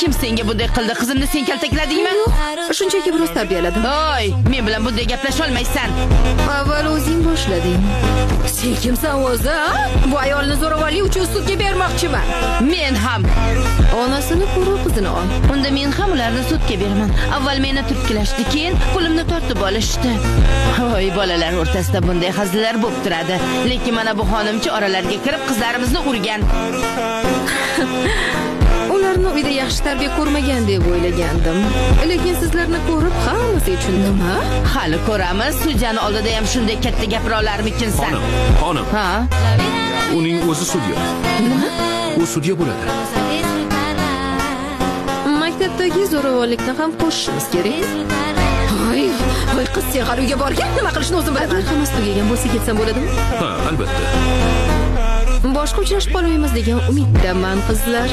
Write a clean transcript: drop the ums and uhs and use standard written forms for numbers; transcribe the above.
Kim senga bunday qildi? Qizimni sen kaltakladingmi? Shunchaki biroz tarbiyaladim. Oy, men bilan bunday gaplasha olmaysan. Avval o'zing boshlading. Sen kimsan o'zi, a? Bu ayolni zo'ravonlik uchun sudga bermoqchiman. Men ham. Onasini ko'rib qizini ol. Unda men ham ularni sudga beraman. Avval meni turtkilashdi, keyin pulimni tortib olishdi. Voy, bolalar o'rtasida bunday hazillar bo'lib turadi. Lekin mana bu xonimchi oralarga kirib qizlarimizni urgan. Ularni uyda yaxshi tarbiya ko'rmagan deb o'ylagandim. Lekin sizlarni ko'rib hammasiga tushundim, ha? Hali ko'ramiz. Sudyani oldida ham shunday katta gapira olarmikinsan? Xonim. Ha? Uning o'zi sudya. Nima? U sudya bo'ladi. Maktabdagi zo'ravonlikni ham qo'shishimiz kerak. Voy qiz, sen hali uyga borgan, nima qilishni o'zim bilaman. Hammasi tugagan bo'lsa ketsam bo'ladimi? Ha, albatta. Boshqa uchrashib qolmaymiz degan umiddaman, qizlar.